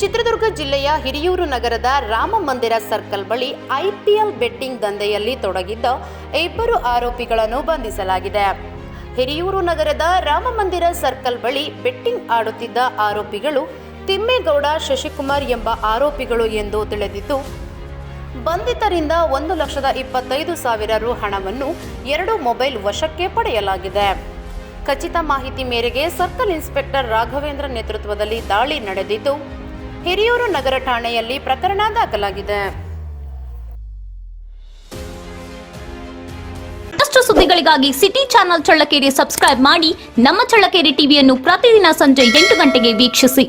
ಚಿತ್ರದುರ್ಗ ಜಿಲ್ಲೆಯ ಹಿರಿಯೂರು ನಗರದ ರಾಮ ಮಂದಿರ ಸರ್ಕಲ್ ಬಳಿ ಐಪಿಎಲ್ ಬೆಟ್ಟಿಂಗ್ ದಂಧೆಯಲ್ಲಿ ತೊಡಗಿದ್ದ ಇಬ್ಬರು ಆರೋಪಿಗಳನ್ನು ಬಂಧಿಸಲಾಗಿದೆ. ಹಿರಿಯೂರು ನಗರದ ರಾಮ ಮಂದಿರ ಸರ್ಕಲ್ ಬಳಿ ಬೆಟ್ಟಿಂಗ್ ಆಡುತ್ತಿದ್ದ ಆರೋಪಿಗಳು ತಿಮ್ಮೇಗೌಡ, ಶಶಿಕುಮಾರ್ ಎಂಬ ಆರೋಪಿಗಳು ಎಂದು ತಿಳಿದಿದ್ದು, ಬಂಧಿತರಿಂದ 1,25,000 ರು ಹಣವನ್ನು 2 ಮೊಬೈಲ್ ವಶಕ್ಕೆ ಪಡೆಯಲಾಗಿದೆ. ಖಚಿತ ಮಾಹಿತಿ ಮೇರೆಗೆ ಸರ್ಕಲ್ ಇನ್ಸ್ಪೆಕ್ಟರ್ ರಾಘವೇಂದ್ರ ನೇತೃತ್ವದಲ್ಲಿ ದಾಳಿ ನಡೆದಿದ್ದು, ಹಿರಿಯೂರು ನಗರ ಠಾಣೆಯಲ್ಲಿ ಪ್ರಕರಣ ದಾಖಲಾಗಿದೆ. ಮತ್ತಷ್ಟು ಸುದ್ದಿಗಳಿಗಾಗಿ ಸಿಟಿ ಚಾನೆಲ್ ಚಳ್ಳಕೆರೆ ಸಬ್ಸ್ಕ್ರೈಬ್ ಮಾಡಿ. ನಮ್ಮ ಚಳ್ಳಕೆರೆ ಟಿವಿಯನ್ನು ಪ್ರತಿದಿನ ಸಂಜೆ 8 ಗಂಟೆಗೆ ವೀಕ್ಷಿಸಿ.